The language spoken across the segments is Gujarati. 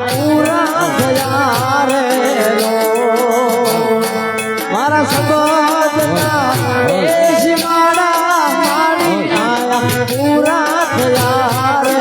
પૂરા થયા રે મારા સબદના મારા મારી આયા પૂરા થયા રે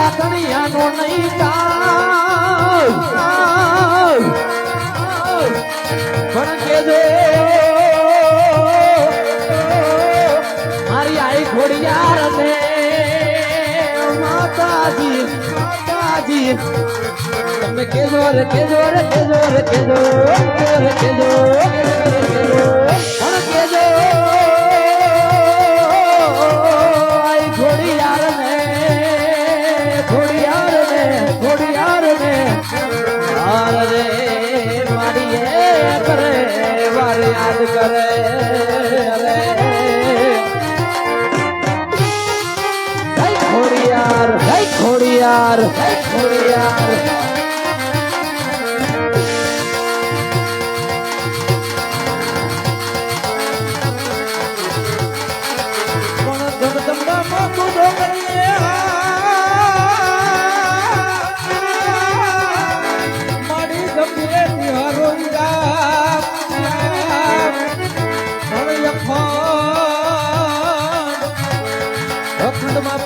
ચાકણિયાનો નહીં પણ કેજો મારી આઈ ખોડિયાર ને માતાજી માતાજી તમે કેજો રે કેજો રે કેજો રે કેજો રે કેજો પણ કેજો આઈ ખોડિયાર ને રે મારી કરે વાર યાદ કરે રે ખોડિયાર ખોડિયાર ખોડિયાર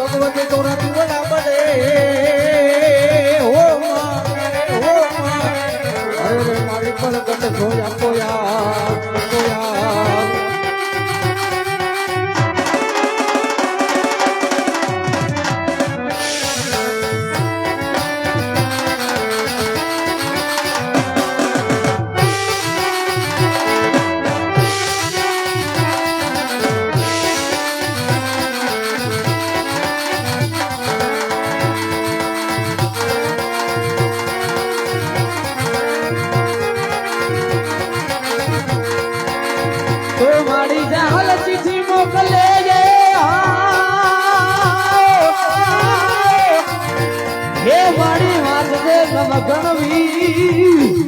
ભગવતી તોરા દીવડા બને હો અરે મારી પર કટ ખોયા ખોયા ખોયા ગણવી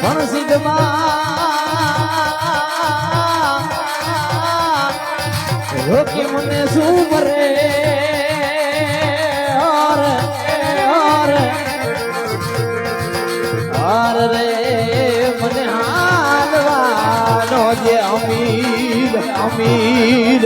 પણ સિદ્ધમાં રોકી મને શું મરે રે મને હાલવાનો જે અમીર અમીર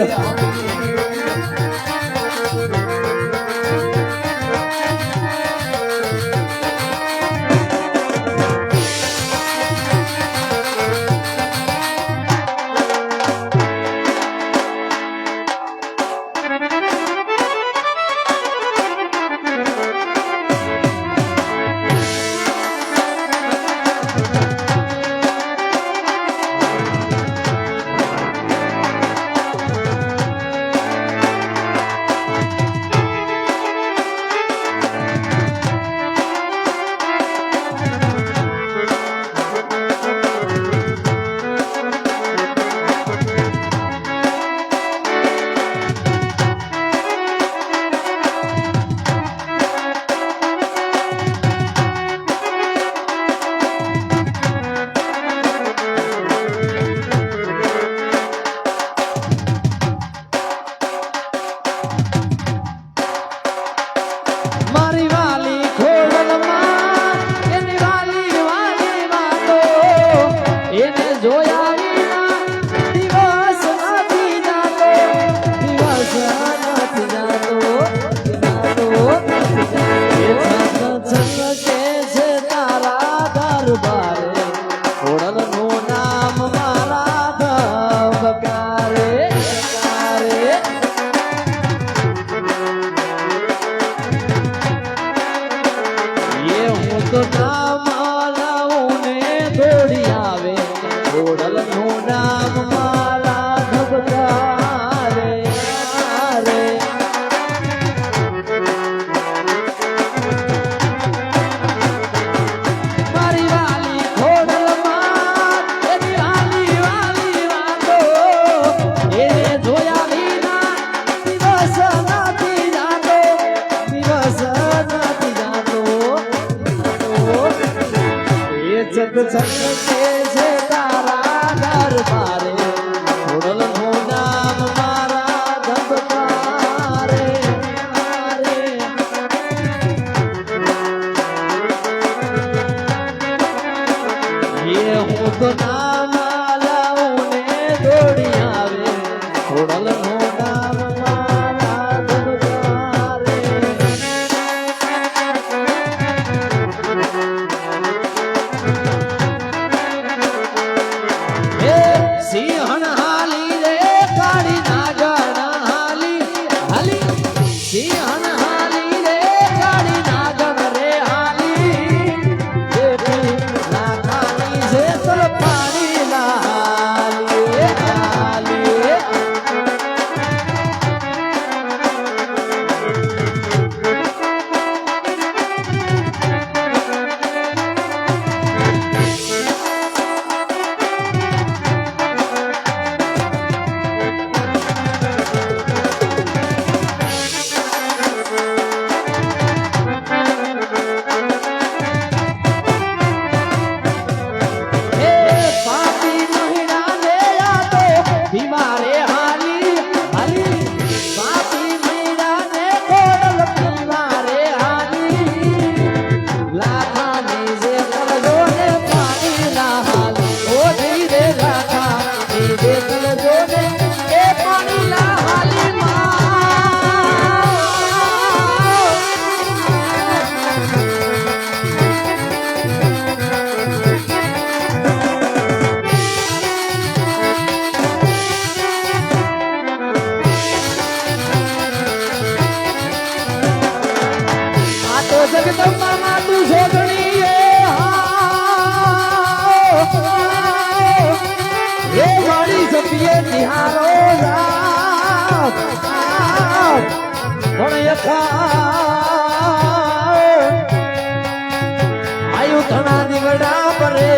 આયુ ધણા દીવડા પરે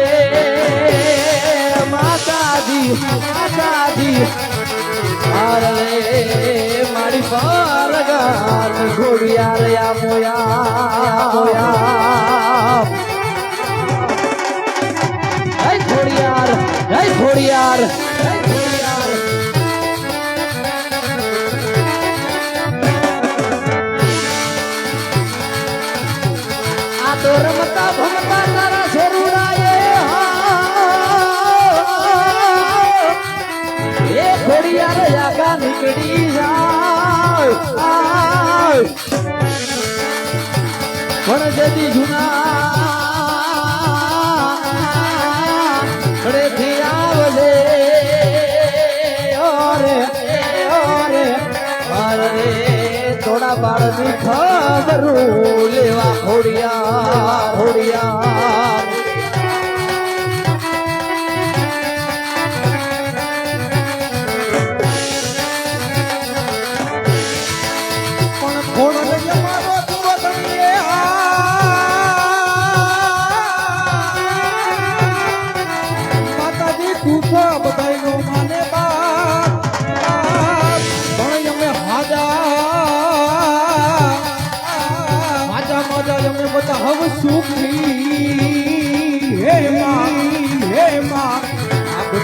માતાજી માતાજી મારી પરગાત ઘોડિયાર યા મોયા જય ઘોડિયાર જય ઘોડિયાર જય ઘોડિયાર આ તો રમતા ભમતા તારા છોરુરાએ એ ઘોડિયાર યાગા નીકળી જાય પણ જદી જુના ઘરેથી આવજે ઓરે ઓરે અરે થોડા બાળની ખબર લેવા ઘોડિયા ઘોડિયા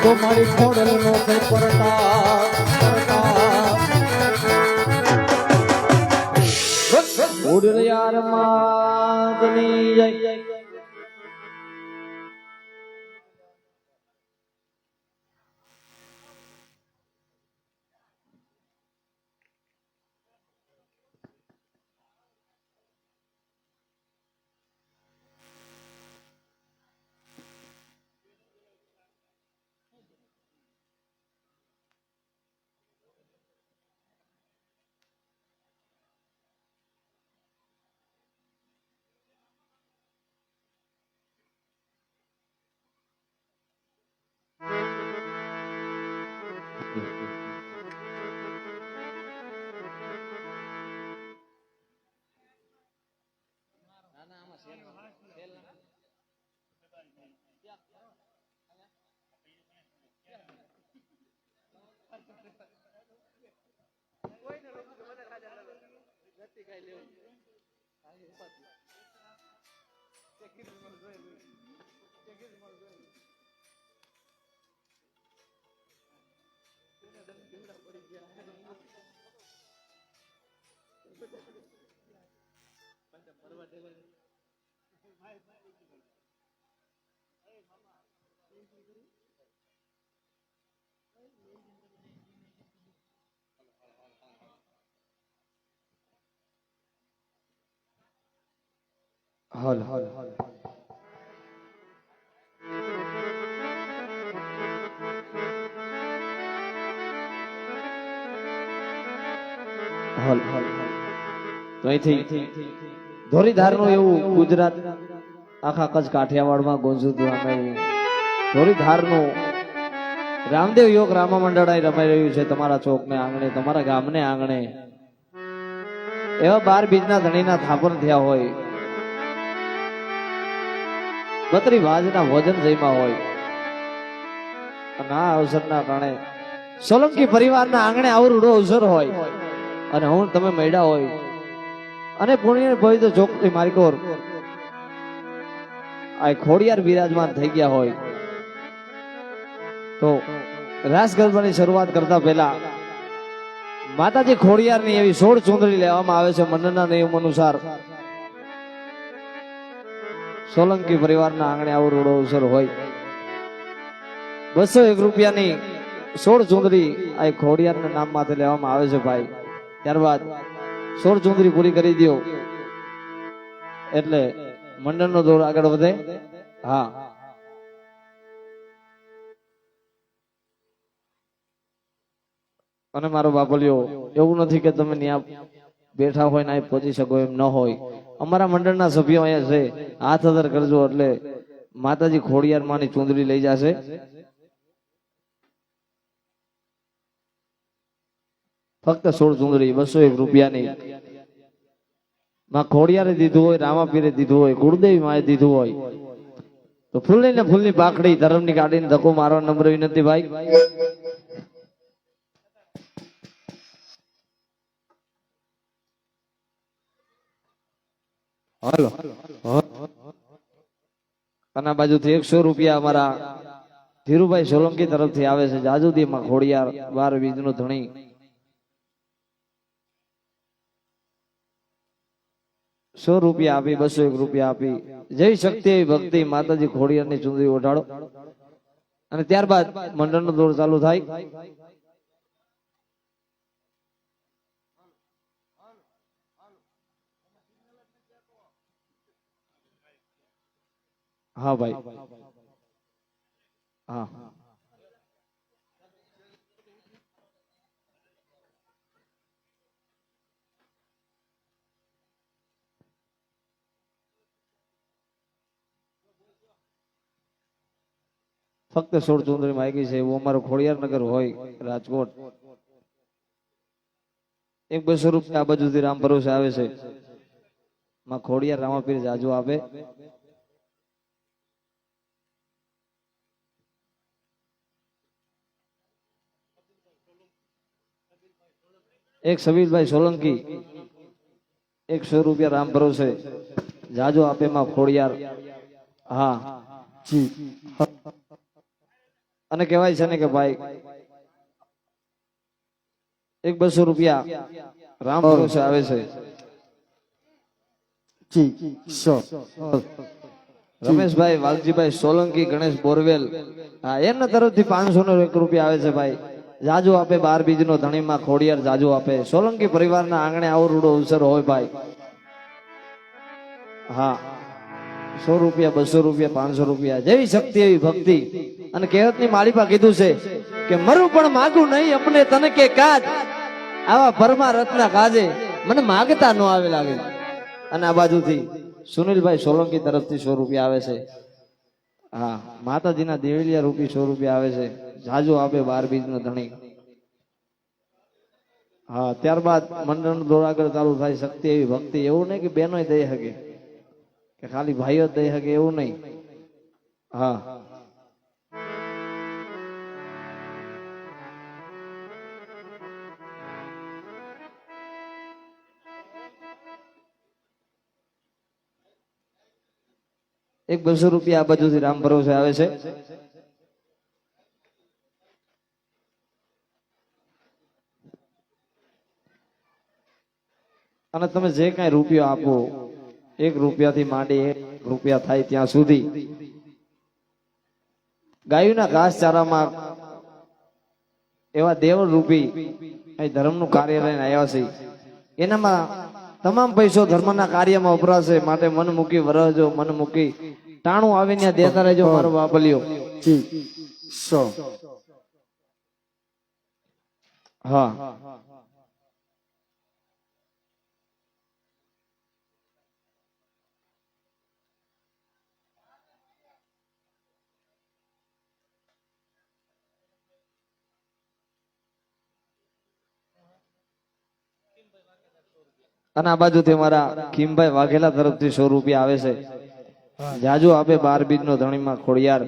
તો મારી ખોડલ નો કઈ પડતા ઉડયાર માદની જય હલ હલ હલ હલ હલ તો અહીંથી ધોરીધારનું એવું ગુજરાત આખા કચ્છ કાઠિયાવાડમાં ગુંજતું અમે ધોરીધારનું રામદેવ યોગ રામા મંડળ રમાઈ રહ્યું છે તમારા ચોકને આંગણે તમારા ગામને આંગણે એવા 12 બીજના ધણીના થાપણ થયા હોય 32 વાજના ભોજન જઈમાં હોય અને આ અવસરના કારણે સોલંકી પરિવારના આંગણે આવો રૂડો અવસર હોય અને હું તમે મળ્યા હોય અને પુણ્ય ભવિત ચોકથી મારી કોર આ ખોડિયાર બિરાજમાન થઈ ગયા હોય તો રાસ ગરબાની શરૂઆત કરતા પહેલા માતાજી ખોડિયારની એવી 16 ચૂંદડી લેવામાં આવે છે મંડળના નિયમ અનુસાર સોલંકી પરિવારના આંગણે આવો રૂડો અવસર હોય 201 રૂપિયાની 16 ચૂંદડી આ ખોડિયારના નામ માથે લેવામાં આવે છે ભાઈ ત્યારબાદ 16 ચૂંદડી પૂરી કરી દો એટલે મંડળનો દોર આગળ વધે હા અને મારો બાપલિયો એવું નથી કે તમે ત્યાં બેઠા હોય ને પહોંચી શકો એમ ન હોય અમારા મંડળના સભ્યો અહીંયા છે હાથ અદર કરજો એટલે માતાજી ખોડિયાર માની ચૂંદડી લઈ જશે ફક્ત 16 ચૂંદડી 201 રૂપિયાની માં ખોડિયારે દીધું હોય રામાપીરે દીધું હોય ગુરુદેવી માએ દીધું હોય તો ફૂલની ને ફૂલની પાકડી ધર્મની કાઢીને ધક્કો મારવા નમ્ર વિનંતી ભાઈ હાલો અને બાજુથી 100 રૂપિયા અમારા ધીરુભાઈ સોલંકી તરફથી આવે છે જાજુદી માં ખોડિયાર 12 બીજનો ધણી 100 રૂપિયા આપી 201 રૂપિયા આપી જય શક્તિ એવી ભક્તિ માતાજી ખોડિયારની ચુંદડી ઓઢાડો અને ત્યારબાદ મંડળનો દોર ચાલુ થાય હા ભાઈ હા ફક્ત 16 ચુંદડી માગી છે એવું અમારું ખોડિયારનગર હોય રાજકોટ 100-200 રૂપિયા આ બાજુથી રામ ભરોસે આવે છે માં ખોડિયાર રામાપીર જાજુ આપે એક સબીરભાઈ સોલંકી 100 રૂપિયા રામ ભરોસે જાજુ આપે માં ખોડિયાર હા જી અને કહેવાય છે ને કે ભાઈ 100-200 રૂપિયા રામ ભરોસે આવે છે જી રમેશભાઈ વાલજીભાઈ સોલંકી ગણેશ બોરવેલ હા એમના તરફથી 501 રૂપિયા આવે છે ભાઈ જાજુ આપે 12 બીજનો ધણીમાં ખોડિયાર જાજુ આપે સોલંકી પરિવારના આંગણે આવો રૂડો અવસર હોય ભાઈ હા 100 રૂપિયા 200 રૂપિયા 500 રૂપિયા જેવી શક્તિ એવી ભક્તિ અને કહેવતની માળીપા કીધું છે કે મરું પણ માગું નહીં અમને તને કે કાજ આવા પરમા રત્ના કાજે મને માગતા ન આવે લાગે અને આ બાજુથી સુનિલભાઈ સોલંકી તરફથી 100 રૂપિયા આવે છે હા માતાજીના દેવલિયા રૂપી 100 રૂપિયા આવે છે જાજુ આપે 12 બીજનો ધણી હા ત્યારબાદ મંડળ દોર આગળ ચાલુ થાય શક્તિ એવી ભક્તિ એવું નહીં કે બહેનો દઈ શકે કે ખાલી ભાઈઓ જ દઈ શકે એવું નહીં હા એક 200 રૂપિયા આ બાજુથી રામ ભરોસે આવે છે અને તમે જે કઈ રૂપિયો આપો 1 રૂપિયાથી માંડી 1 રૂપિયા થાય ત્યાં સુધી ગાયોના ઘાસચારામાં એવા દેવ રૂપી અહીં ધર્મનું કાર્ય લઈને આવ્યા છે એનામાં તમામ પૈસો ધર્મના કાર્યમાં વપરાશે માટે મન મૂકી વરહજો મન મૂકી ટાણું આવીને દેતા રહેજો મારો બાબલિયો હા અને આ બાજુથી મારા ખીમભાઈ વાઘેલા તરફથી 100 રૂપિયા આવે છે જાજુ આપે 12 બીજનો ધણીમાં ખોડિયાર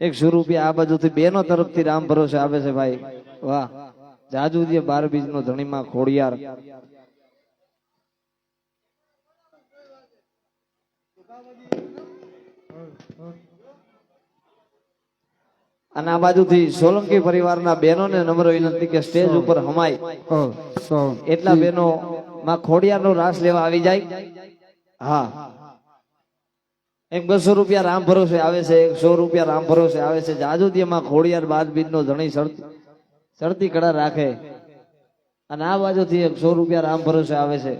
એક 100 રૂપિયા આ બાજુથી બેનો તરફથી રામ ભરોસે આવે છે ભાઈ વાહ જાજુ 12 બીજનો ધણીમાં ખોડિયાર અને આ બાજુથી સોલંકી પરિવારના બહેનોને નમ્ર વિનંતી કે સ્ટેજ ઉપર હમાય એટલા બહેનો માં ખોડિયારનો રાસ લેવા આવી જાય હા એક 200 રૂપિયા રામ ભરોસે આવે છે 100 રૂપિયા રામ ભરોસે આવે છે જાજુદીમાં ખોડિયાર 12 બીજનો ધણી ચડતી કડા રાખે અને આ બાજુથી 100 રૂપિયા રામ ભરોસે આવે છે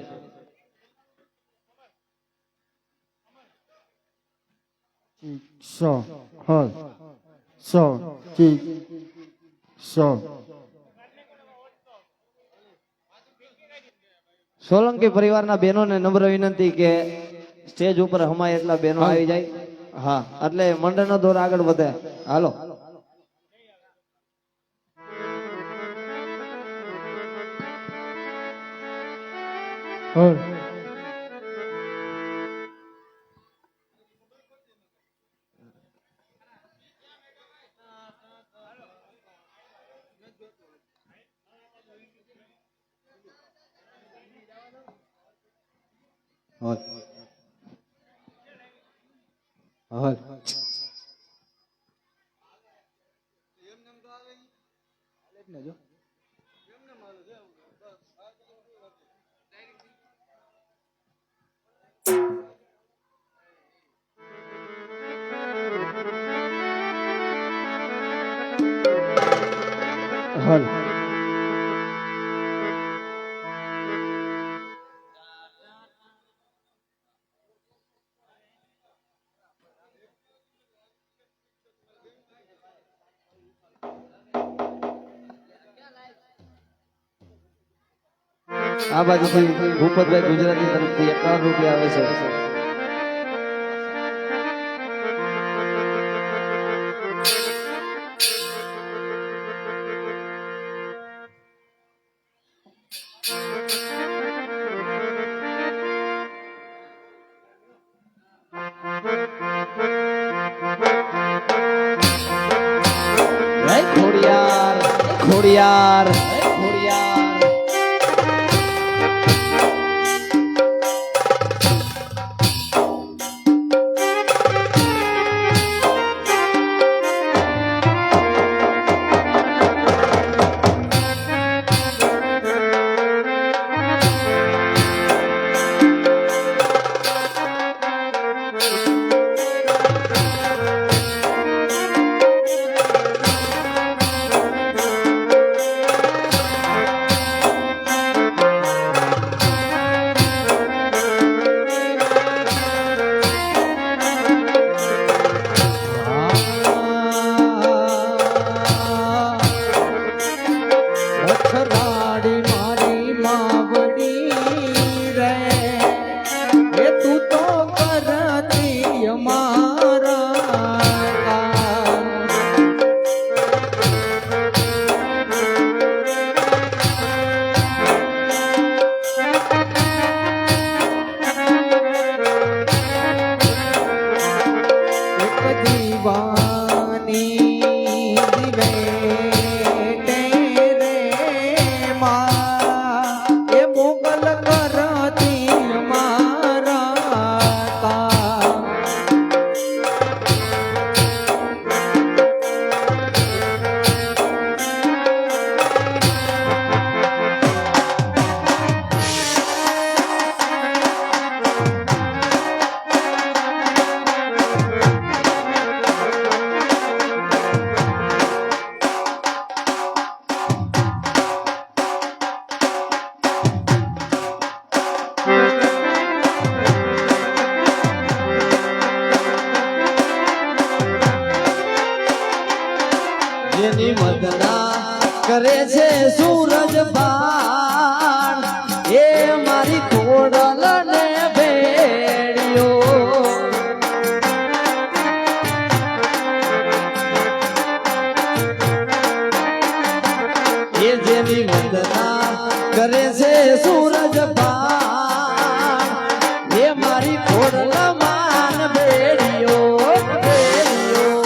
સોલંકી પરિવારના બહેનોને નમ્ર વિનંતી કે સ્ટેજ ઉપર હમાય એટલા બહેનો આવી જાય. હા, એટલે મંડળનો દોર આગળ વધે. હાલો. હલ આ બાજુથી ભૂપતભાઈ ગુજરાતી તરફથી 51 રૂપિયા આવે છે. ખોડિયાર ખોડિયાર ખોડિયાર જેની વદના કરે છે સૂરજ બાણ એ મારી ખોડલ ને ભેડિયો એ જેની વદના કરે છે સૂરજ બાણ એ મારી ખોડલ માન ભેડિયો ભેડિયો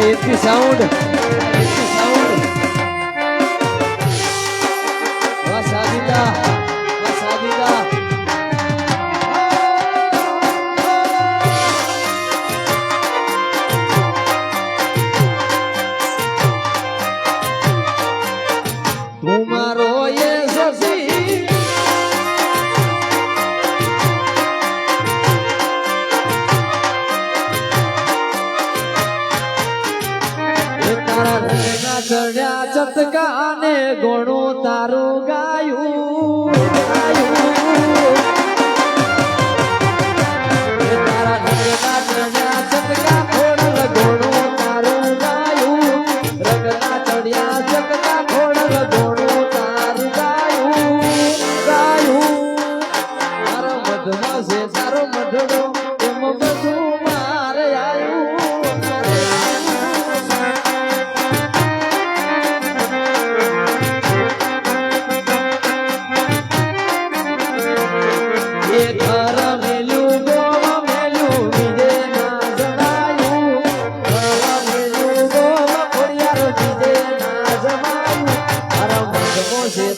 એસી સાઉન્ડ સાદીદા સાદીદા તું મારો એ સસી ચડ્યા ચતકા ને ગોણું તારું ગાયું તારા રગના ચડ્યા ચતકા ખોડલ ગોણું તારું ગાયું રગના ચડ્યા ચતકા ખોડલ ગોણું તારું ગાયું તારો મધમાં છે તારો મધડો એમ બધું મારે આવ્યું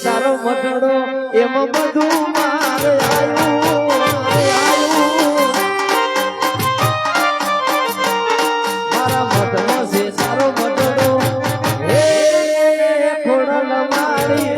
તારો મટડો એમાં બધું મારે આવ્યું મારા મટમાં છે તારો મટડો હે ખોડલ મારી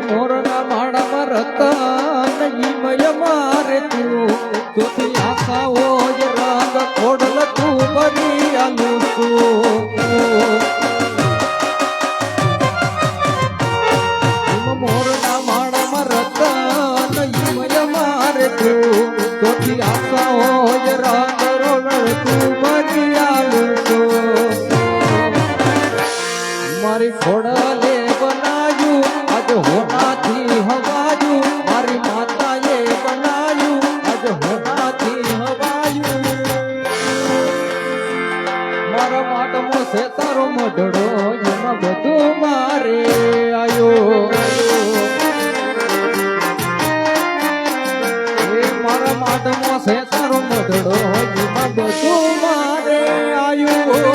મોરના માળામાં રતન ઈમય મારે તું તોથી આખાઓ જ રંગ ખોડલ તું બની આલું તું મોરના માળામાં રતન ઈમય મારે તું તોથી આખાઓ જ રંગ રોડ તું બની આલું મારી ખોડલે બનાયું આજ હોનાથી હવાયું મારી માતાએ બનાયું આજ હોનાથી હવાયું મારા માટમો છે તારો મઢડો એમાં બધું મારે આયો મારા માટમો છે તારો મઢડો એમાં બધું મારે આયું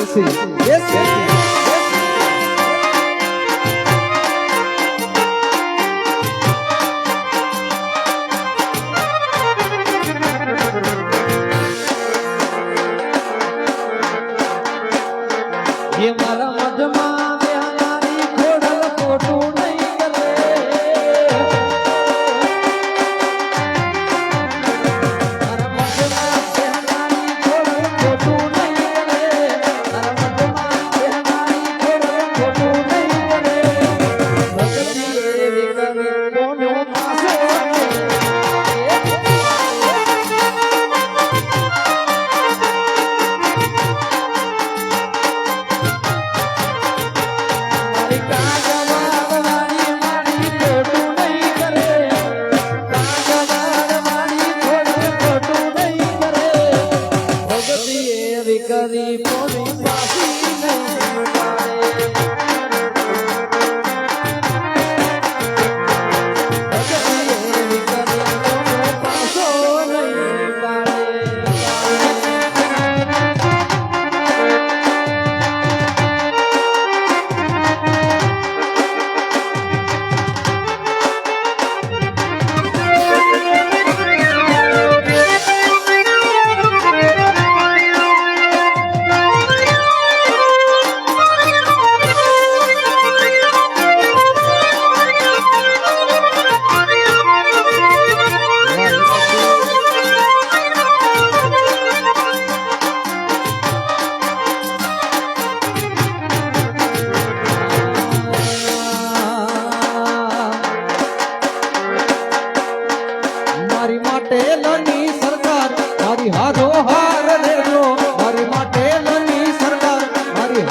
Yes, yes. ये मारा मधमा बेहारी खोड़ल खोटू नहीं करे मारा मधमा बेहारी खोड़ल खोटू नहीं करे मारा मधमा बेहारी खोड़ल खोटू नहीं करे भक्ति एवी करे कोनो पासे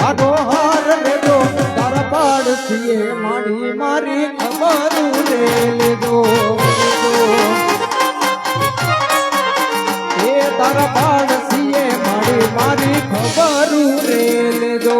આનો હાર લેજો તારા પાડસીએ મારી મારી ખબર લે લેજો એ તારા પાડસીએ મારી મારી ખબર લે લેજો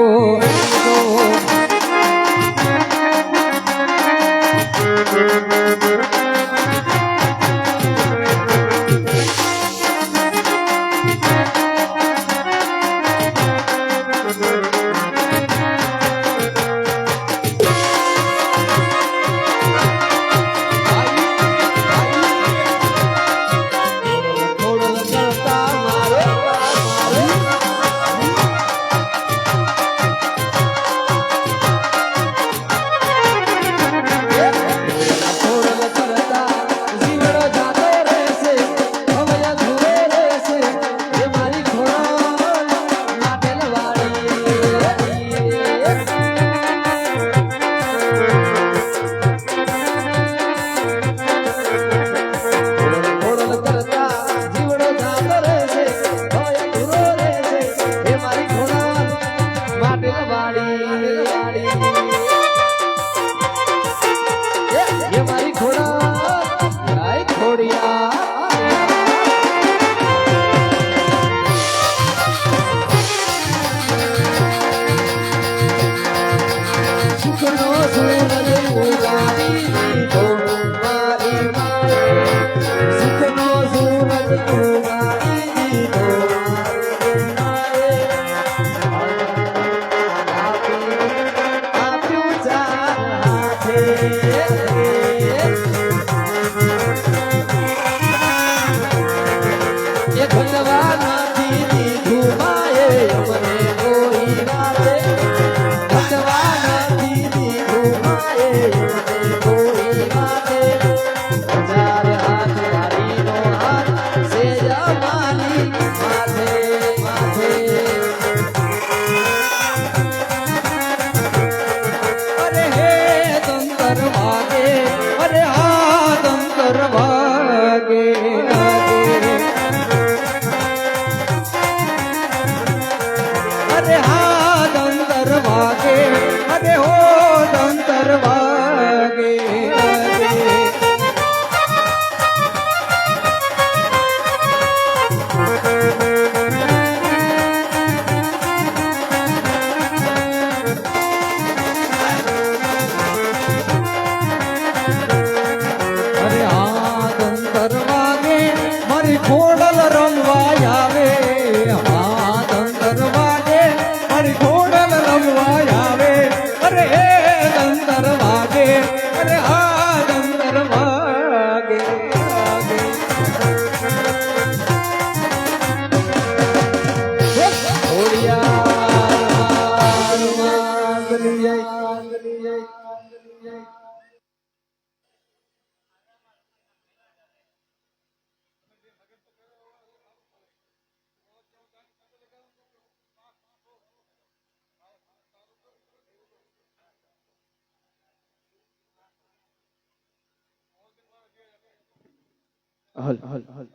હલ હલ હલ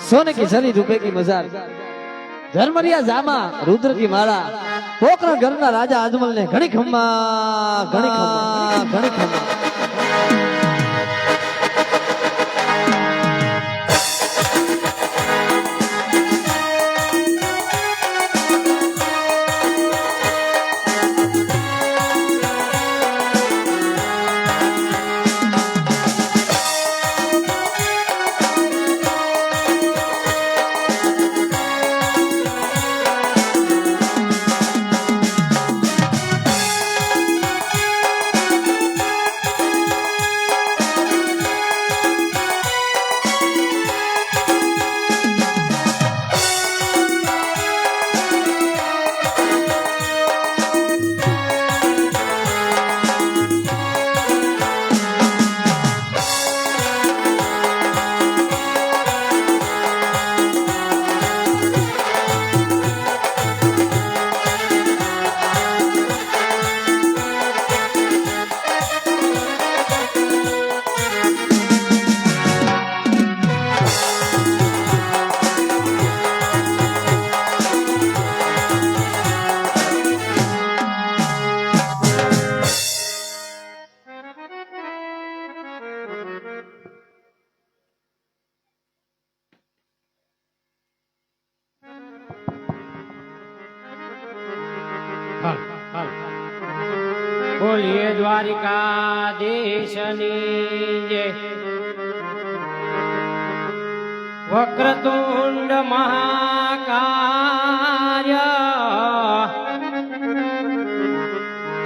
सोने की सरी रुपए की मजार धर्मरिया जामा रुद्र की माला पोखरण घरना राजा अजमल ने घणी खम्मा घणी खम्मा घणी खम्मा બોલીએ દ્વારિકાધીશની જય. વક્રતુંડ મહાકાય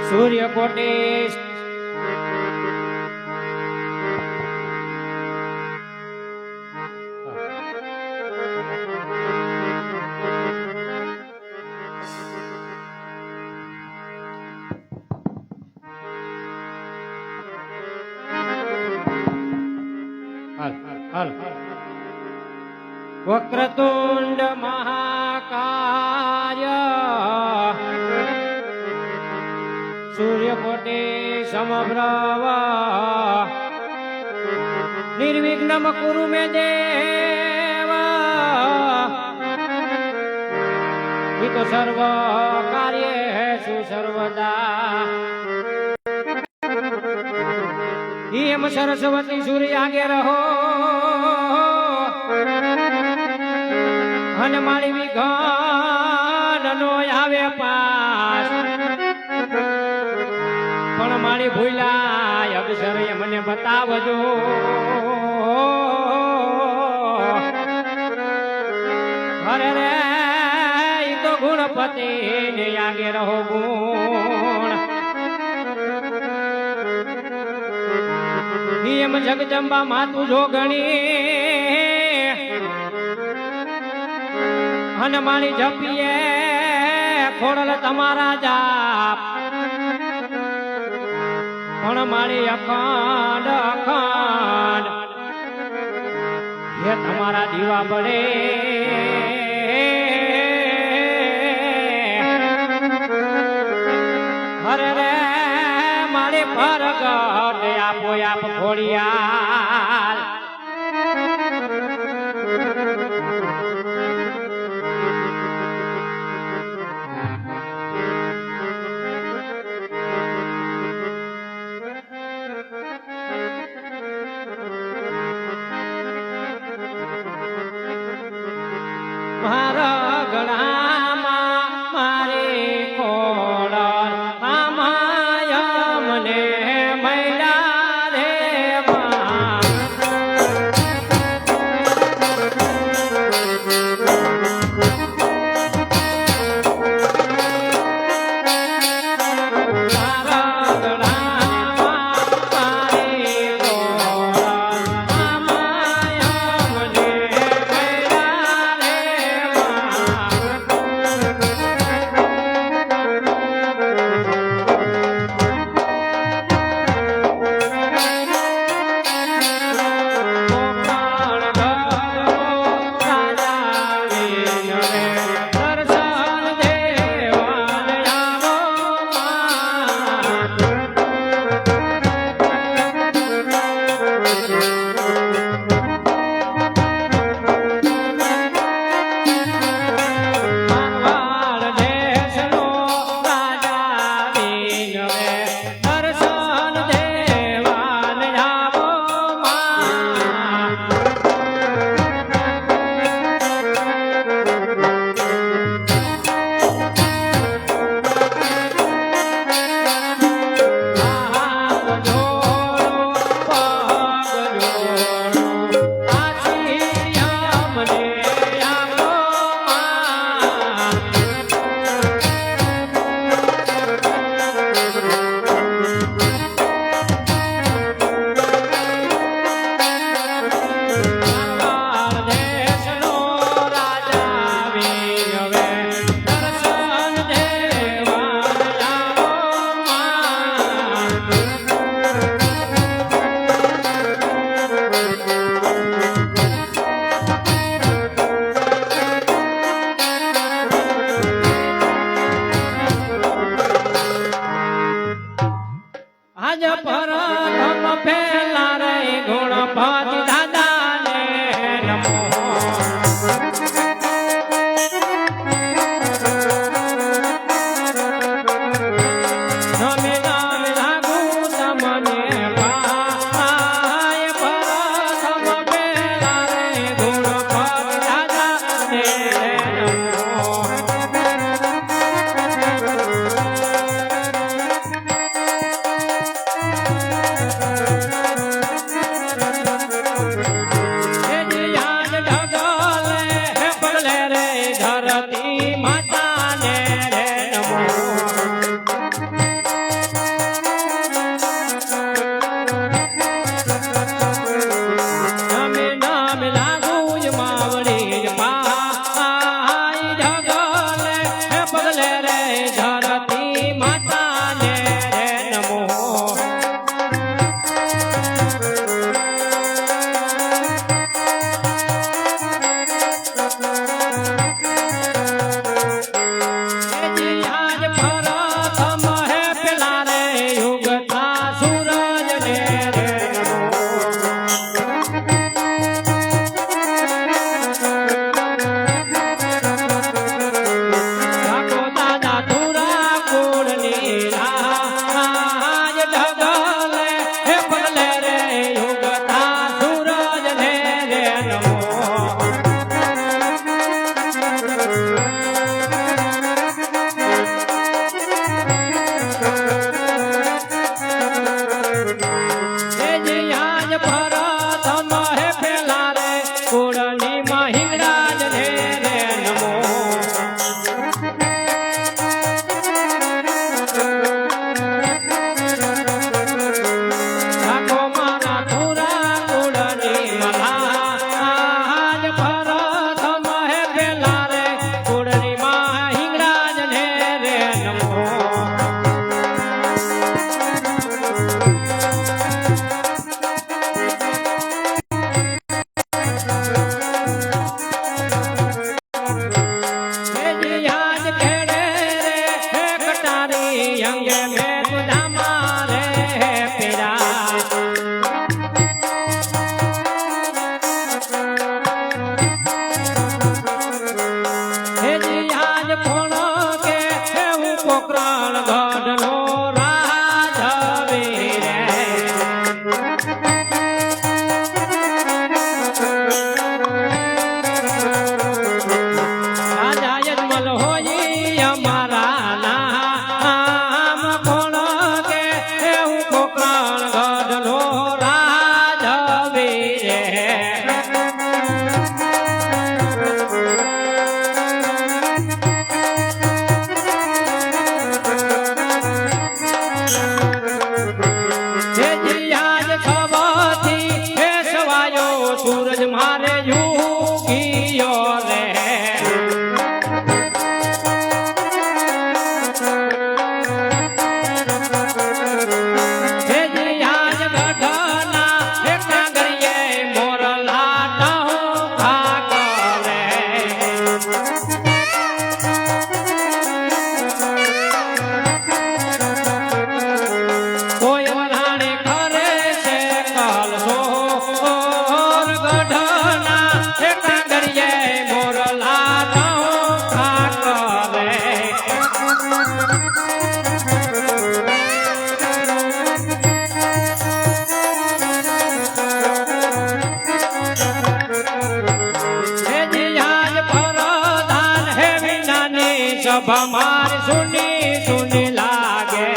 સૂર્યકોટી વક્રતુંડ મહાકાય સૂર્યકોટી સમપ્રભ નિર્વિઘ્નમ કુરુ મે દેવ ઈ તો સર્વ કાર્યેષુ સર્વદા. એમ સરસ્વતી સૂર્ય આગે રહો અને મારી વિઘન નો આવે પાસ પણ મારી ભૂલાય અક્ષર એ મને બતાવજો. અરે રે ઈ તો ગુણપતિ ને આગે રહો ગુણ. એમ જગદંબા માતું જોગણી અને મારી જપીએ ખોડલ તમારા જાપ પણ મારી અખંડ અખંડ હે તમારા દીવા બળે. હરે રે મારી પરગટ આપો આપ ખોડિયાર. મારા ગળામાં મારી ખોડલ આમાય મને મૈડા રે માં. પગલે રે ધરતી માતાને રે નમો નમે નામ લાગુ જ માવડી જ પાઈ ઢગલે હે પગલે રે ધરતી માતાને રે નમો સૂરજ મારે યુગીયો રે સભા મારી સુની સુની લાગે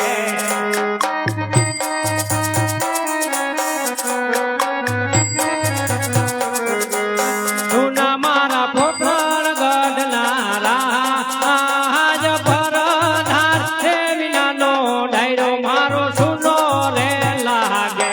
સુના મારા પોપર ગઢનારા આજ ભરધાર હે વિનાનો ડાયરો મારો સુનો રે લાગે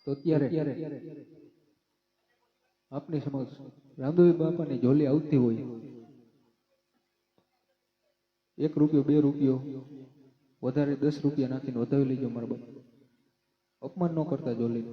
તો ત્યારે આપની સમક્ષ રામદેવ બાપાની ઝોલી આવતી હોય, 1 રૂપિયો 2 રૂપિયો વધારે 10 રૂપિયા નાખીને વધાવી લેજો મારા બાપા. અપમાન ન કરતા ઝોલી.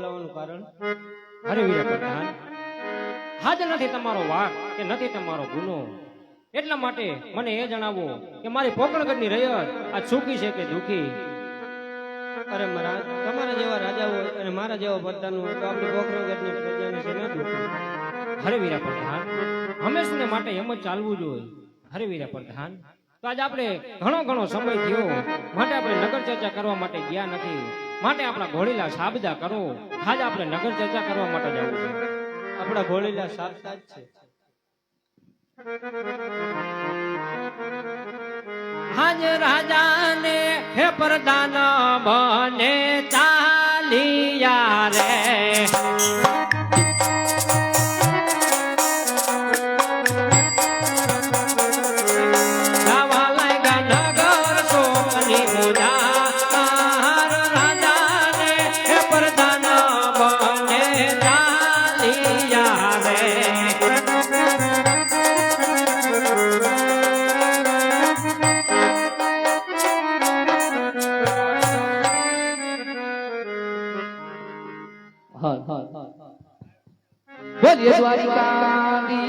બોલાવવાનું કારણ અરે વીરા પ્રધાન હાજ નથી તમારો વાક કે નથી તમારો ગુનો એટલા માટે મને એ જણાવો કે મારી પોકણગઢની રૈયત આ સુખી છે કે દુખી અરે મહારાજ તમારા જેવા રાજા હોય અને મારા જેવા પ્રધાન હોય તો આપણી પોકણગઢની પ્રજાને છે ને દુખી હરે વીરા પ્રધાન હંમેશને માટે એમ જ ચાલવું જોઈએ હરે વીરા પ્રધાન તો આજ આપણે ઘણો સમય થયો માટે આપણે નગર ચર્ચા કરવા માટે ગયા નથી માટે આપણા ઘોડીલા સાબદા કરો આજ આપણે નગર ચર્ચા કરવા માટે જવું છે આપણા ઘોડીલા સાબદા જ છે હાજ રાજાને હે પ્રધાન બને ચાલિયા રે બોલીએ દ્વારિકાધીશની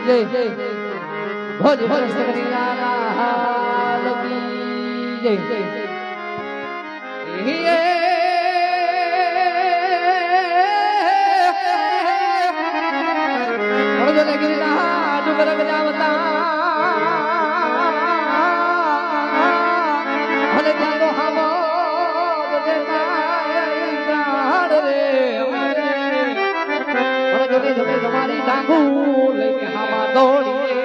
જય ભોજ ભોજ સગરી લાલ કી જય ભોજન ગિરિના ડુંગર બજાવતા ભલે તારો હામો તમારી ડાંગુ લઈને હામાં દોડીએ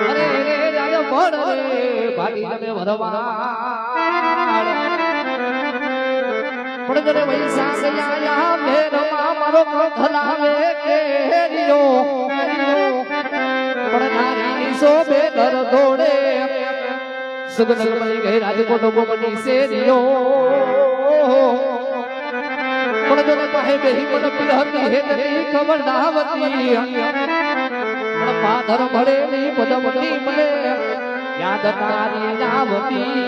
અરે રાજો ભણ રે ભાગી તમે વરવાળ પણ જરે વૈસા ગયા મેરમાં મારો ધલાવે કેરિયો પણ નારી શોભે ઘર દોડે સુગનલ મળી ગઈ રાજકોટ ગોમની શેરીઓ પણ કહે બેહી મને પીરહતી હે તરી ખબર નાવતી પણ પાધર ભળે ની પદમતી મને યાદ તારી નાવતી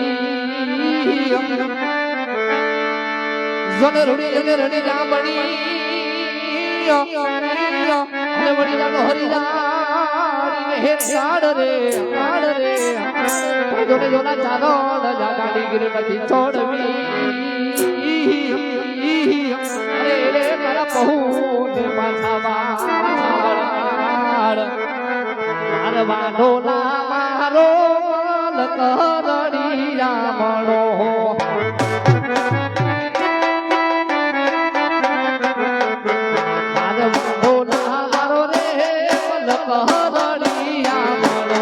જન રડી જામણી અને વડી જાનો હરિદારી હે સાડ રે જોને જોના ચાલો જાગાડી ગીર નથી છોડવી રે મારા બહુ ને પાછાવાળ મારવાનો ના મારો લકરડી રામણો મારવાનો ના મારો રે લકરડી રામણો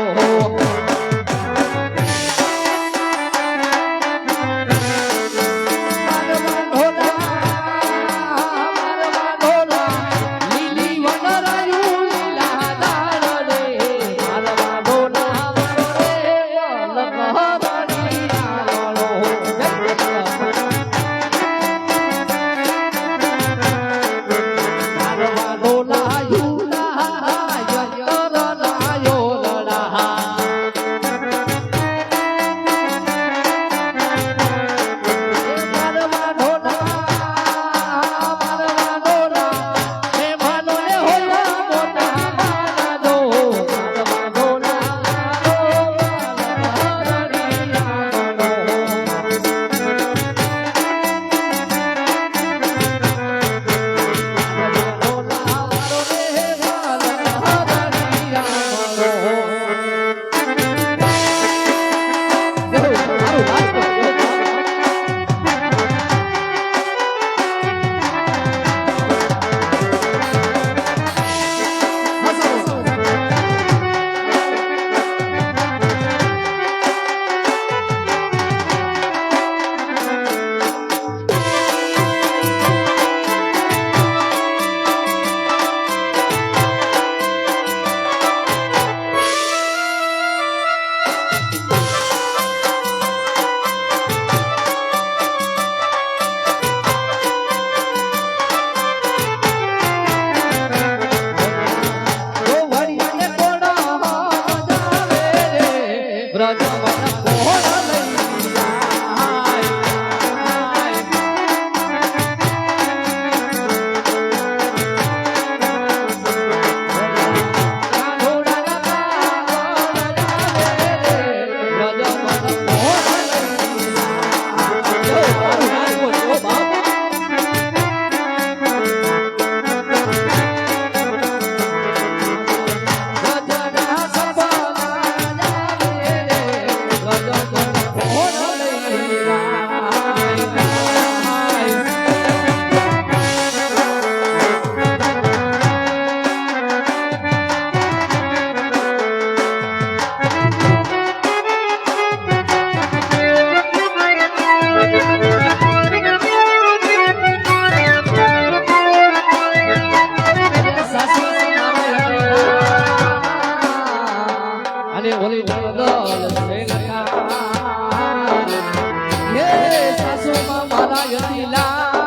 હતી લાલ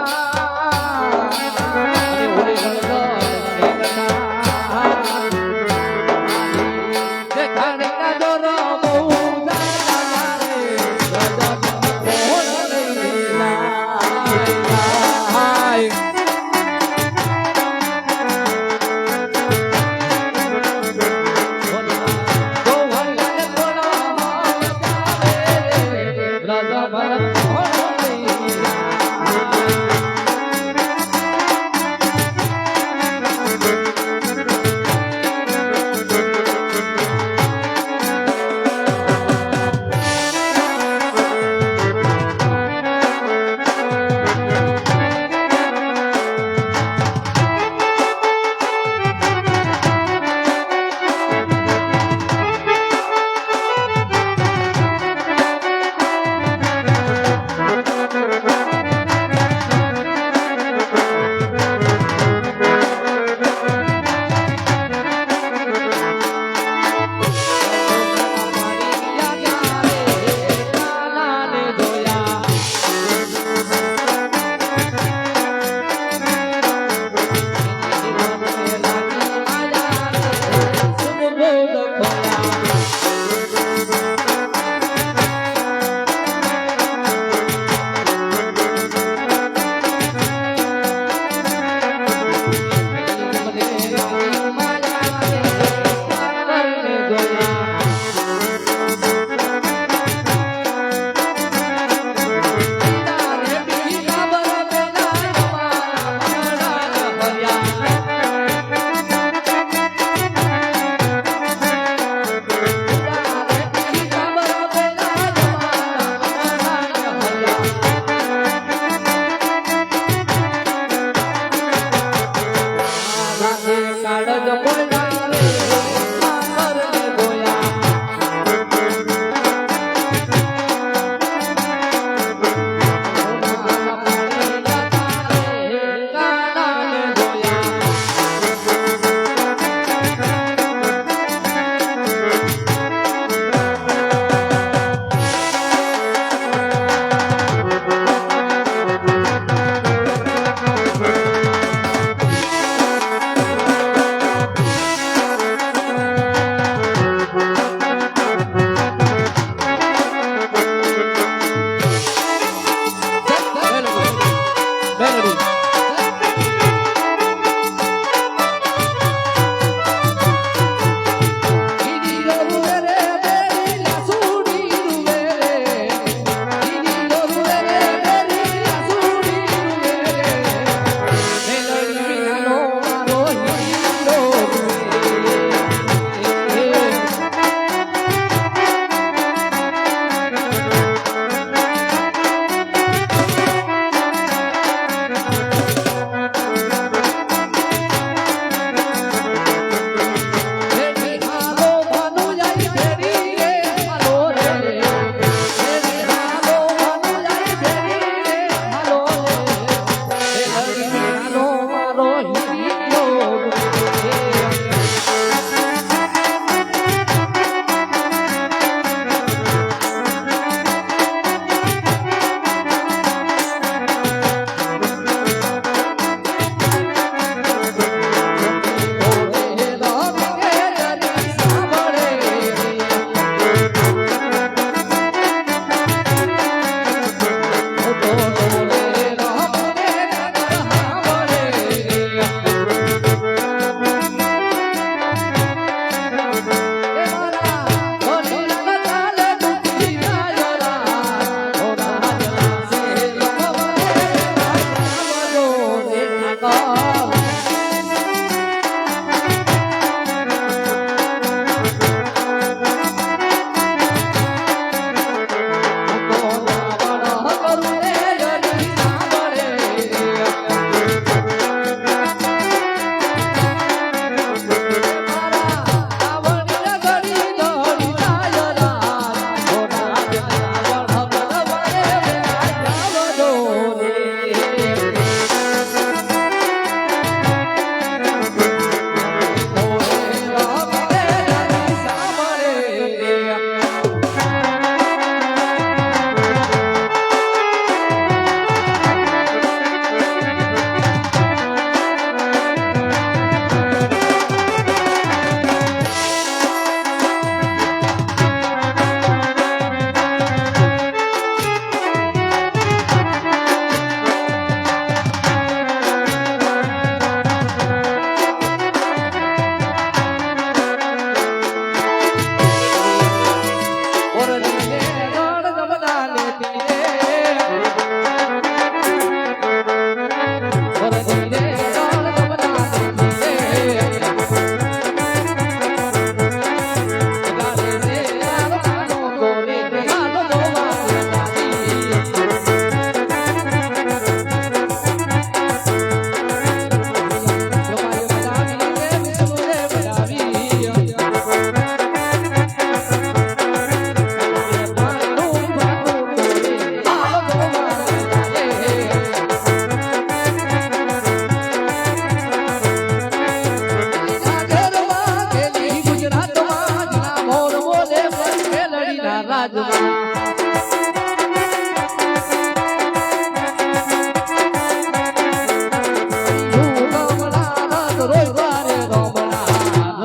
અને ઓલી રંગલ મેઘના દેખાડે ના દોરો બહુ દાદા રે દાદા કોણ લેલા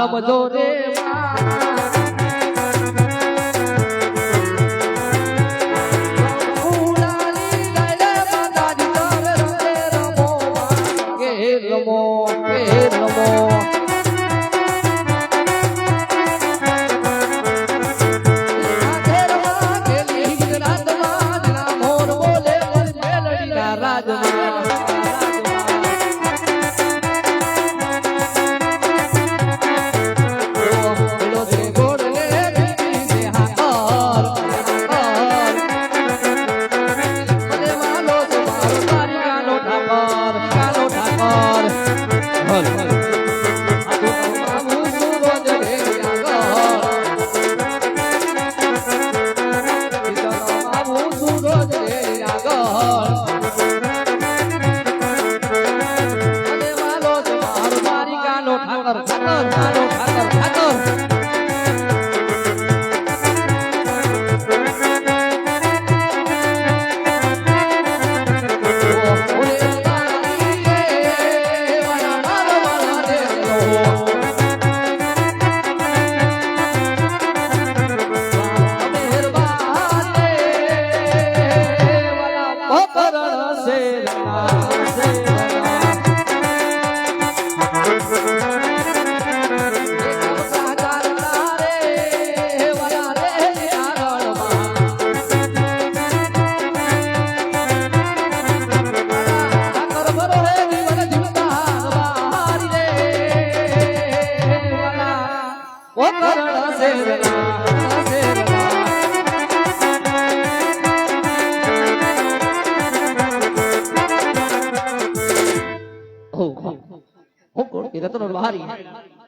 રમજો રે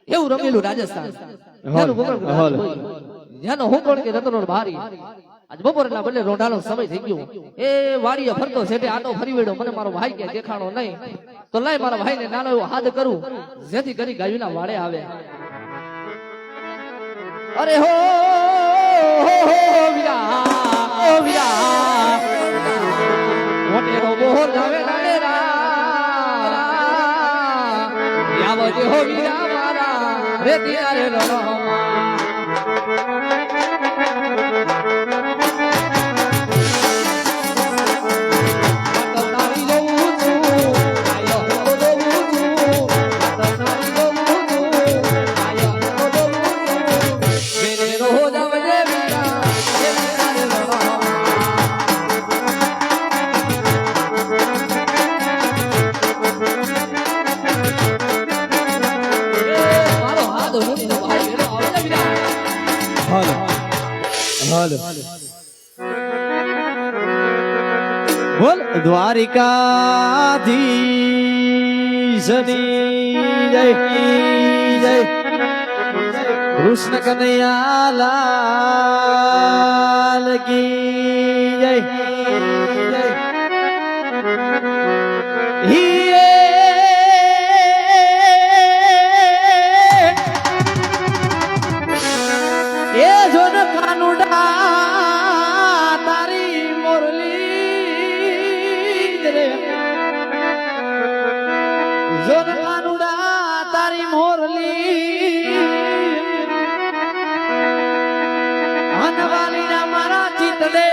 એવું રમેલું રાજસ્થાન જેનો હું કોણ કે રતનો ભારી આજ બપોરના બદલે રોંઢાનો સમય થઈ ગયો એ વાડીએ ફરતો છેટે આટો ફરી વેડો મને મારો ભાઈ કે દેખાણો નહીં તો લાય મારા ભાઈને નાનો એવો હાથ કરું જેથી કરી ગાયુના વાડે આવે અરે હો વીરા ઓ વીરા મોટેરો બોલ આવે નાનેરા આવજે હો વીરા મારા રે ત્યારે રણમાં બોલ દ્વારિકાધીશની જય જય કૃષ્ણ કનૈયા લાલ કી જય એ જોન કાનુડા તારી મોરલી રે જોન કાનુડા તારી મોરલી અનવાલી ના મારા ચિતડે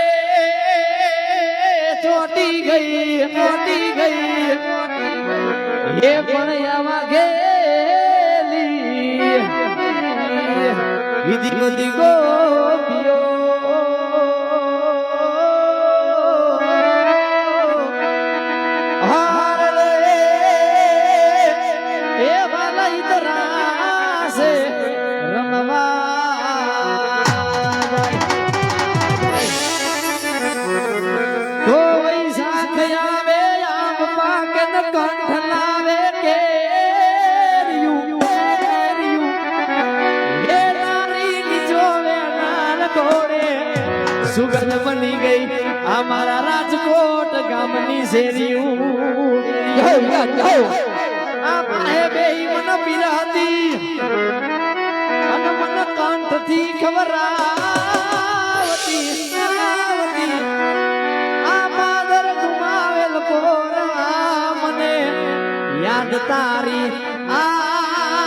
ચોટી ગઈ એ પણ આવા ગેલી વિધિ બધી ગોપીઓ હારે એ વાલા ઇતરાસે રમવા તો વૈશાખ આવે આમ પાકે ન કંઠ લાવે કે સુગંધ બની ગઈ અમારા રાજકોટ ગામની શેરીયું આ માહે બેઈ મન પીરાતી અને મન કંઠથી ખબરાવતી આ પાદર ગુમાવેલ કોરા મને યાદ તારી આવતી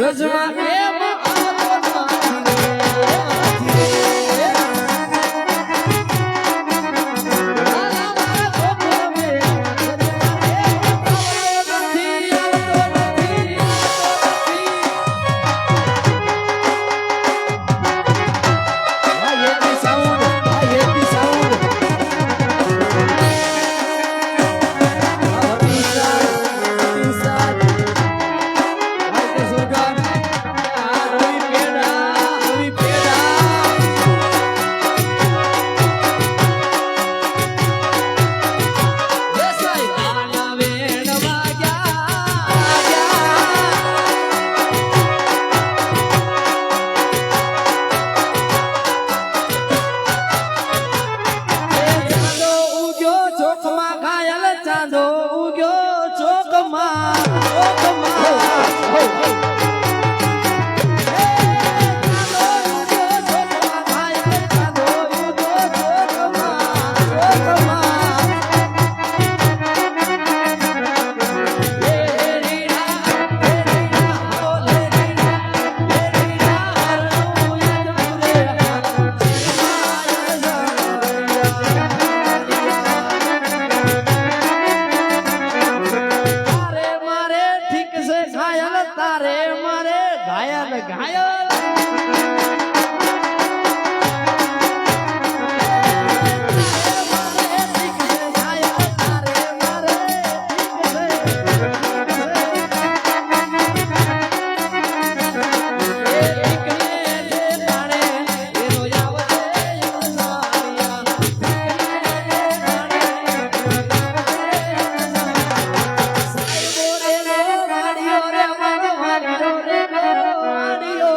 રજમાં કેમ આવતો નથી રે? આલા મારા ગોકુળ મે રજમાં કેમ આવતો નથી, આવતો નથી, આવતો નથી. આ હેપી સાઉન્ડ, આ હેપી સાઉન્ડ. ચાંદો ઉગ્યો ચોકમાં, ચોકમાં. તારે મારે ઘાયલ ઘાયલ વાડીઓ રે વાડીઓ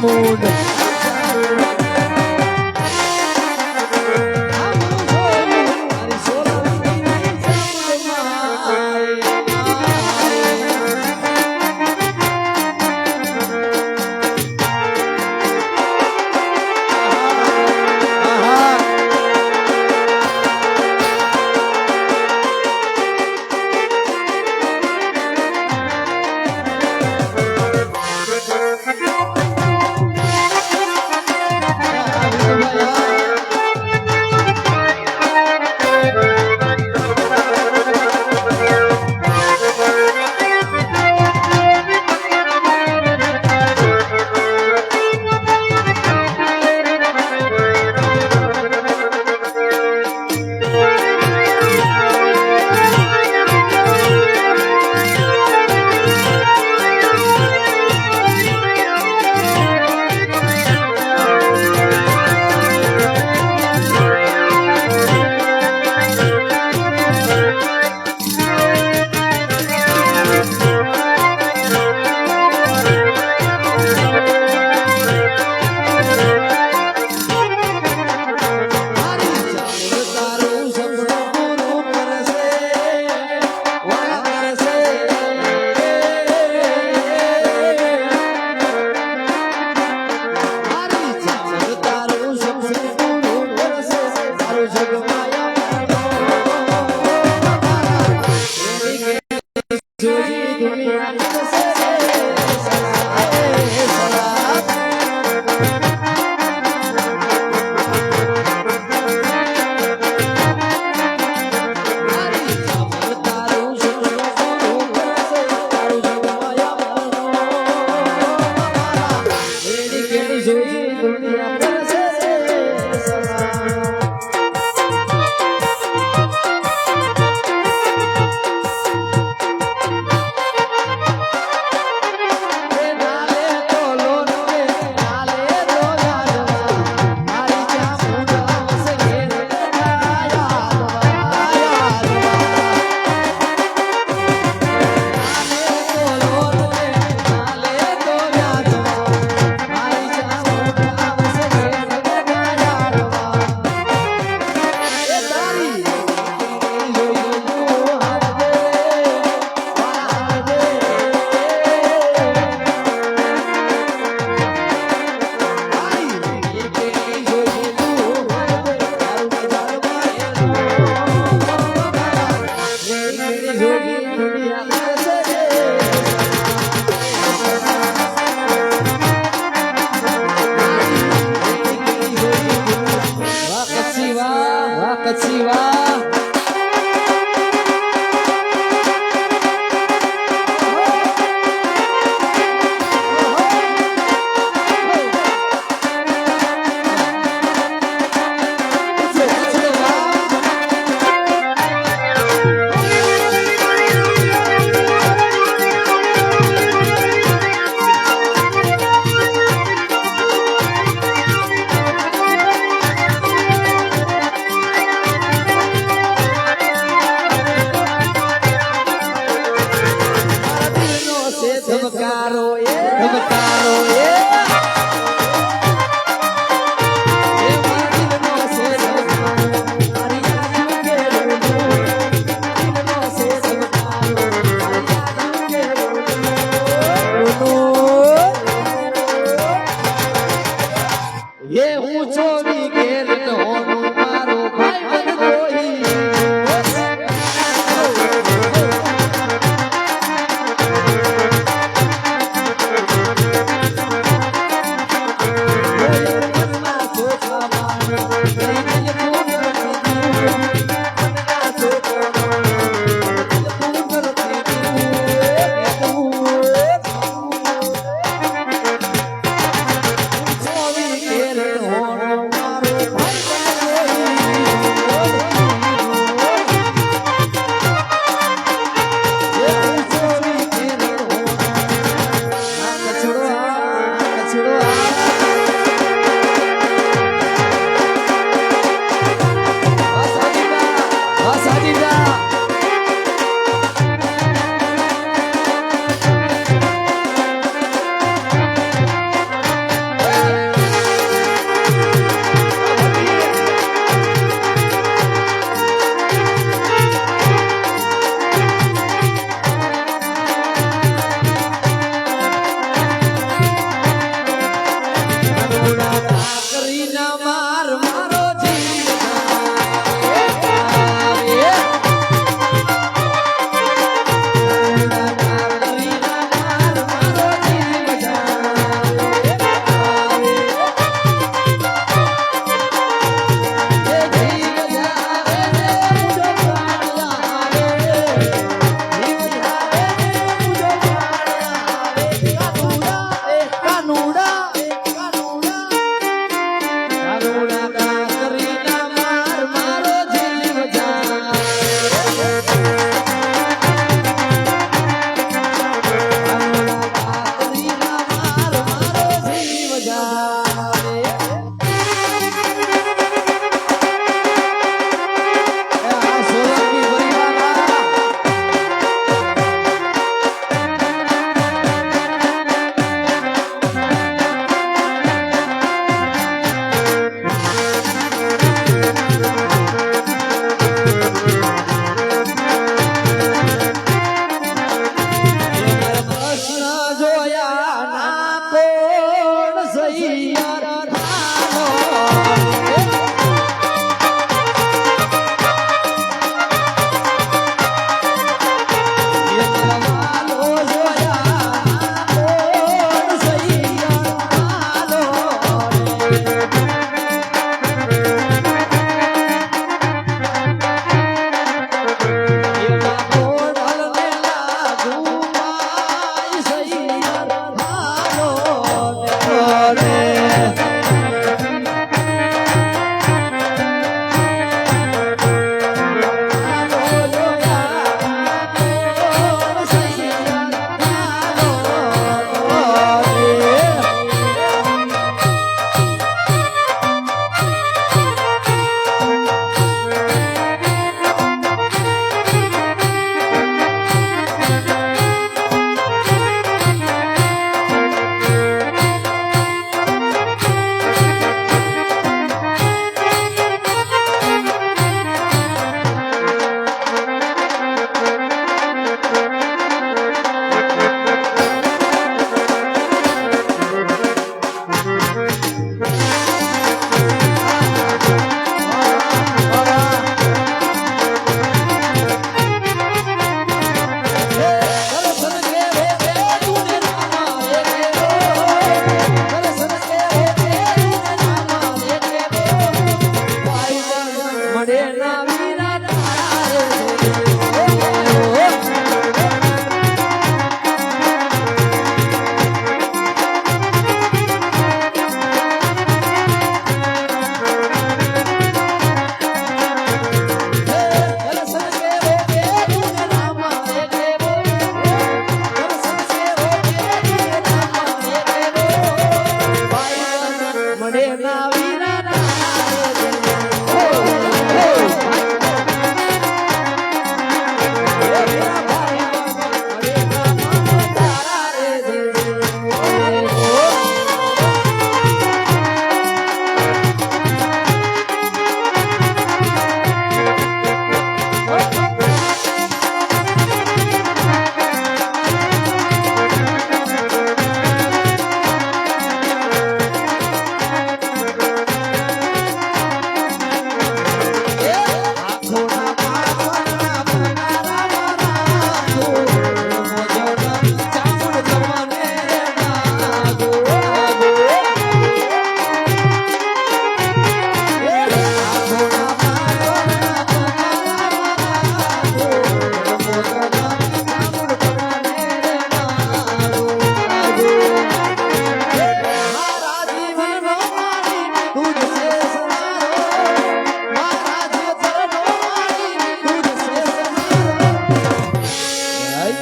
ચામુંડ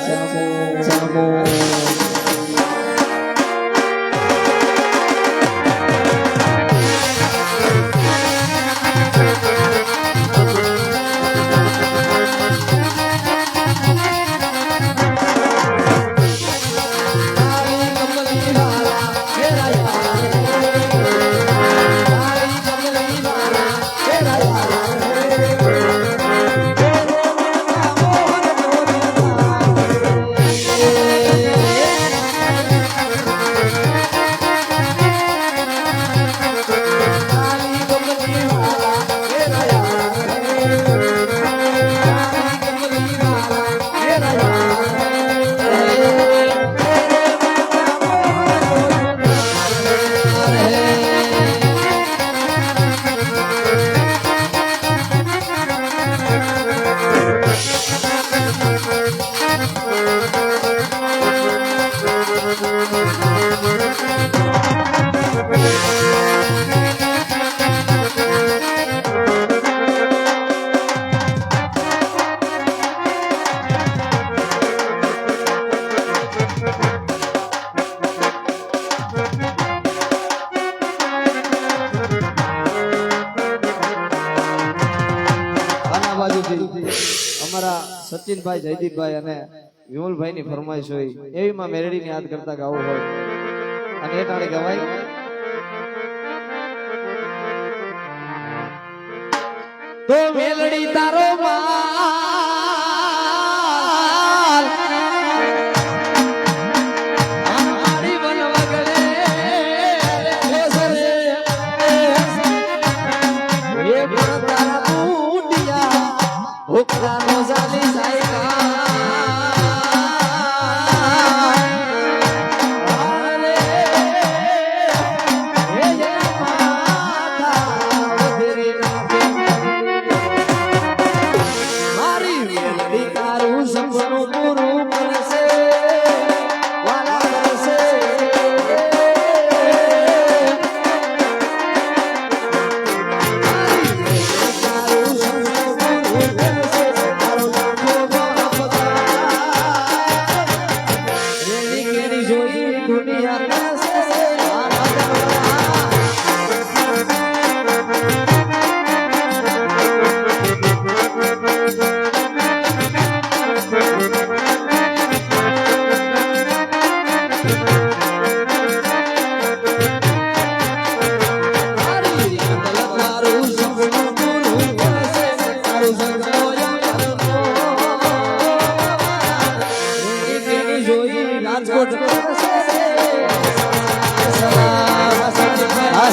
સમો અમારા સચિનભાઈ જયદીપભાઈ અને વિમલભાઈ ની ફરમાઈશ હોય એવી માં મેરડી ને યાદ કરતા ગાવું હોય અને એ ટાણે ગવાય તો મેલડી તારો માલ આડી બનવા ગળે એ પણ તારા બુટિયા ભૂખરા નો જાલી સાયકા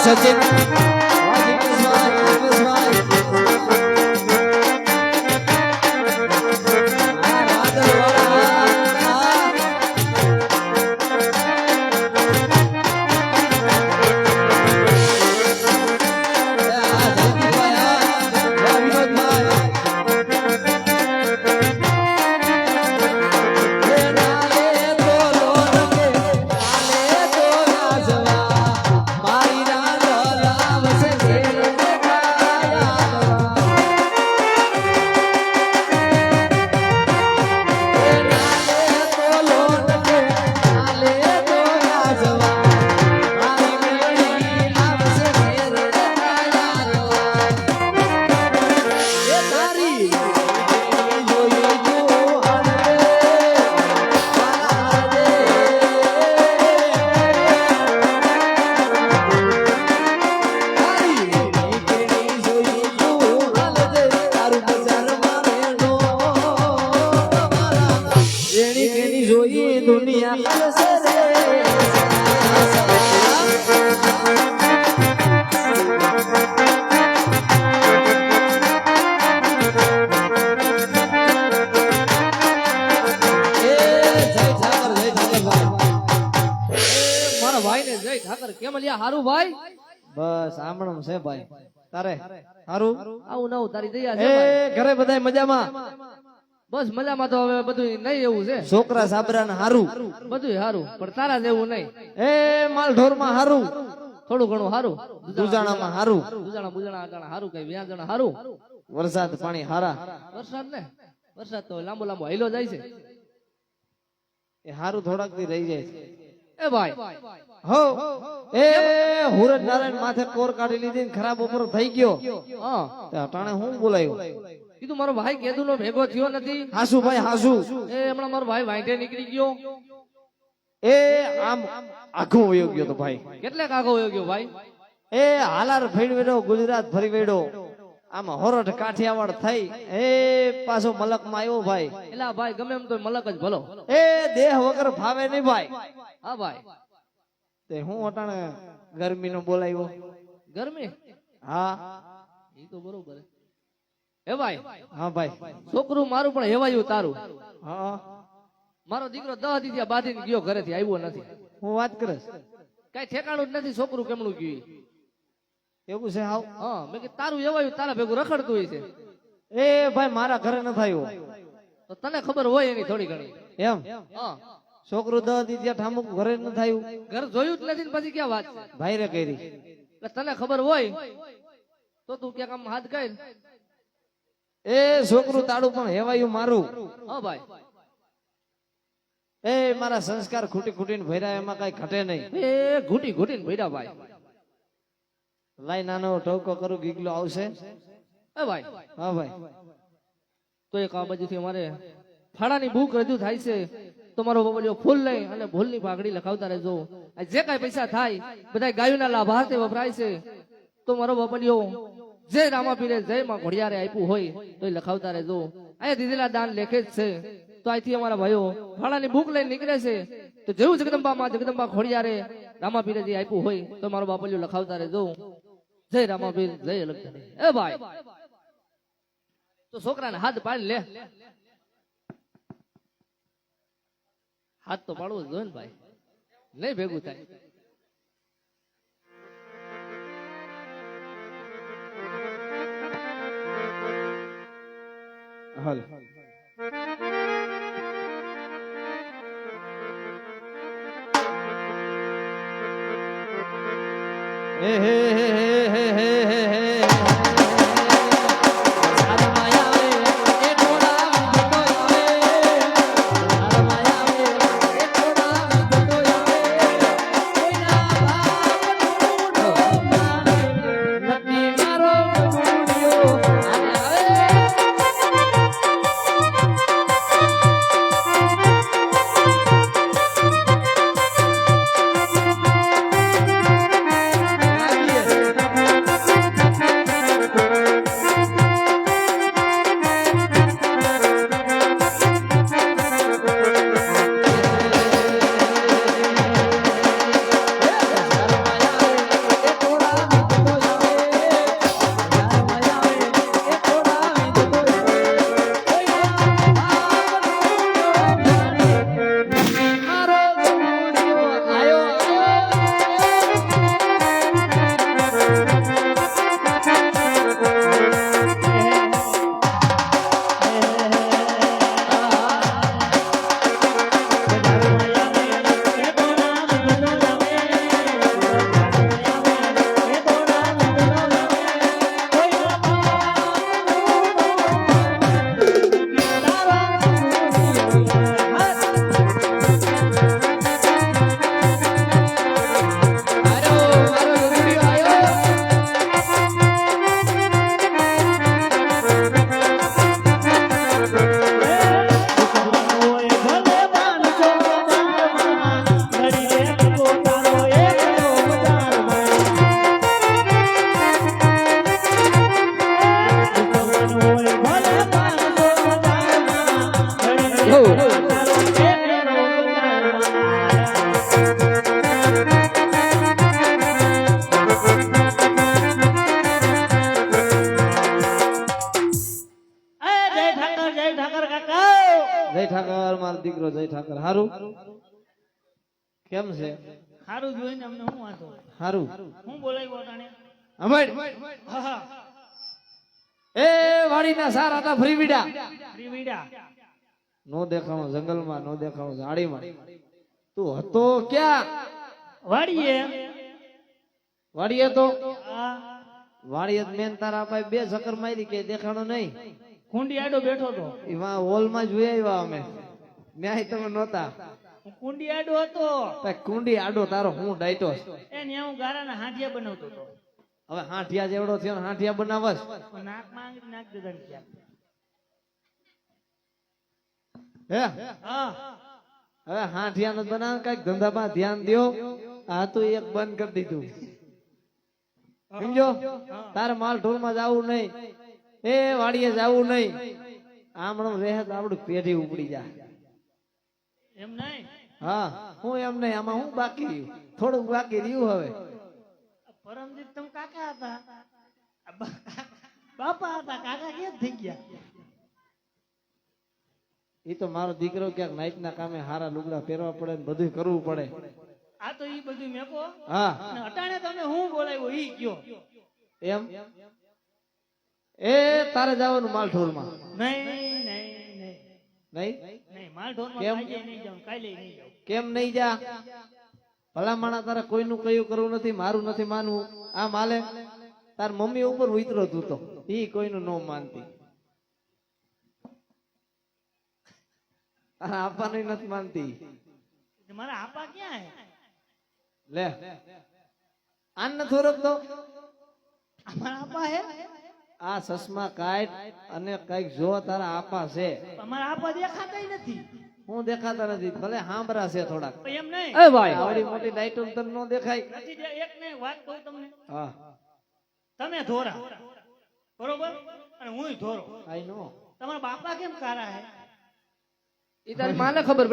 સચિન કેમ અલ્યા હારું ભાઈ બસ આમણમ છે ભાઈ તારે હારું આવું નવું તારી દયા છે એ ભાઈ. ઘરે બધાય મજામાં બસ મજામાં તો હવે બધું નહીં એવું છે છોકરા સાબરા ને હારું બધું હારું પણ તારા જેવું નહીં એ માલ ઢોર માં હારું થોડું ઘણું હારું દુજાણા માં હારું દુજાણા બુજાણા આટાણા હારું કઈ વ્યાજ જણા હારું વરસાદ પાણી હારા વરસાદ ને વરસાદ તો લાંબો લાંબો હેલો જાય છે એ હારું થોડાક દી રહી જાય છે. એ ભાઈ હો એ હુરજ નારાયણ માથે કોર કાઢી લીધી ને ખરાબ ઉપર થઈ ગયો. હા તે અટાણે હું બોલાયો કીધું મારો ભાઈ કેદુનો ભેગો થયો નથી. હાસુ ભાઈ હાસુ એ હમણાં મારો ભાઈ વાંઢે નીકળી ગયો. એ આમ આઘો વયો ગયો તો ભાઈ. કેટલે કાગો વયો ગયો ભાઈ. એ હાલાર ફેરી વેડો ગુજરાત ફરી વેડો આમ હોરઠ કાઠિયાવાડ થઈ એ પાછો મલક માં આવ્યો ભાઈ. એલા ભાઈ ગમે એમ તો મલક જ ભલો. એ દેહ વગર ફાવે નહીં ભાઈ. હા ભાઈ તે હું અટાણે ગરમી નો બોલાવ્યો. ગરમી હા એ તો બરોબર હે ભાઈ. હા ભાઈ. છોકરું મારું પણ હેવાયું તારું. હા મારો દીકરો 10 દી બાંધીને ગયો ઘરેથી આવ્યો નથી. હું વાત કરીશ કઈ ઠેકાણું જ નથી. છોકરું કેમનું ગયું. એવું છે હાવ. હા મેં કીધું તારું હેવાયું તારા ભેગું રખડતું હોય છે. એ ભાઈ મારા ઘરે ન થયું તો તને ખબર હોય એની થોડી ઘણી. એમ હા છોકરું 10 દી ત્યાં ઠામુક ઘરે ન થયું ઘર જોયું જ નથી ને પછી ક્યાં વાત છે. ભાઈ રે કરી. એટલે તને ખબર હોય તો તું ક્યાંક આમ હાથ કર. એ છોકરું તાળું પણ હેવાયું મારું. હા ભાઈ એ મારા સંસ્કાર ખૂટી ખૂટીને ભર્યા એમાં કઈ ઘટે નહીં. એ ઘૂટી ઘૂટીને ભર્યા ભાઈ. લાઈ નાનો ટોકો કરું ગીગલો આવશે. એ ભાઈ હા ભાઈ. તો એક આ બાજુથી અમારે ફાળાની ભૂખ રજૂ થાય છે તો મારો બબલિયો ફૂલ લઈ અને ભૂલની પાઘડી લખાવતા રહેજો. આ જે કાંઈ પૈસા થાય બધા ગાયોના લાભાર્થે વપરાય છે તો મારો બબલિયો જય રામાપીરે જય માં ઘોડિયારે આપ્યું હોય તો એ લખાવતા રહેજો. અહીંયા દીધેલા દાન લેખે જ છે. તો અહીંથી અમારા ભાઈઓ ફાળાની ભૂખ લઈને નીકળે છે તો જેવું જગદંબા ખોડિયારે રામાપીરે જે આપ્યું હોય તો મારો બાપલિયો લખાવતા રહેજો. જય રામાપીર જય લખતા. એ ભાઈ તો છોકરાને હાથ પાડી લે. હાથ તો પાડવો જ જોઈએ ને ભાઈ. નહીં ભેગું થાય. હાલ હે હે હે હે હે હે હે જય ઠાકર મારો દીકરો જય ઠાકર. હારું કેમ છે? સારું જોઈને અમને હું વાંધો હારું હું બોલાવ્યો અટાણે હમણાં હા હા એ વાડીના સારા હતા ફરી વીડા રીવીડા નો દેખાણો જંગલમાં નો દેખાણો ઝાડીમાં. તું હતો ક્યાં? વાડીએ વાડીએ તો આ વાડીએ મેન તારા ભાઈ 2 ચક્કર મારી કે દેખાણો નહીં. કુંડી આડો બેઠો તો એમાં હોલ માં જોઈ આવ્યા અમે ન્યાય તમે નહોતા. હું કુંડી આડો હતો ભાઈ કુંડી આડો તારો હું ડાયટો છું. એને હું ગારાના હાંડિયા બનાવતો હતો હવે હાંઠિયા જેવડો થયો ને હાંઠિયા બનાવસ નાકમાં આંગળી નાખ દેતા ને ક્યાંક. હે હા હવે હાંઠિયા નથી બનાવ કઈક ધંધામાં ધ્યાન દ્યો. આ તો એક બંધ કરી દીધું સમજો. તારે માલ ઢોલ માં જવું નહીં, એ વાડીએ જવું નહીં. આમણું રહે તો આપણું પેઢી ઉપડી જાય. એમ નહીં હા હું એમ નહીં, આમાં હું બાકી રહ્યું, થોડુંક બાકી રહ્યું. હવે પરમદીપ તમે કાકા હતા આ બાપા હતા, કાકા ક્યાં થઈ ગયા? એ તો મારો દીકરો ક્યાંક નાઈટ ના કામે હારા લુગડા પહેરવા પડે ને બધું કરવું પડે. આ તો ઈ બધું મેકો હા અને અટાણે તમે હું બોલાવ્યો ઈ કયો? એમ એ તારે જવાનું માલ ઢોલ માં નહીં નહીં નહીં નહીં? નહીં માલ ઢોરમાં કેમ? કાલે નહીં જાઉં, કાલે નહીં જાઉં. કેમ નહીં જા? ભલા માણા તારે કોઈનું કયું કરવું નથી, મારું નથી માનવું. આ માલે તાર મમ્મી ઉપર ઉતરો તું તો ઈ કોઈનું ન માનતી, તારા આપવાનું નથી માનતી. મારા આપા ક્યાં હે? લે આન નથી ઓળખતો? અમારા આપા હે? આ સસમા કાઢ અને કઈક જો તારા આપા છે. અમારા આપા દેખાતાય નથી. હું દેખાતા નથી, ભલે હાંભરા છે થોડાક. તો એમ નહીં એ ભાઈ આવડી મોટી લાઈટો તને ન દેખાય. નથી એક ને વાત કહું તમને, હા તમે ધોરા બરોબર અને હું ધોરો, આઈ નો. તમારા બાપા કેમ કારા હે? એ તારી માને ખબર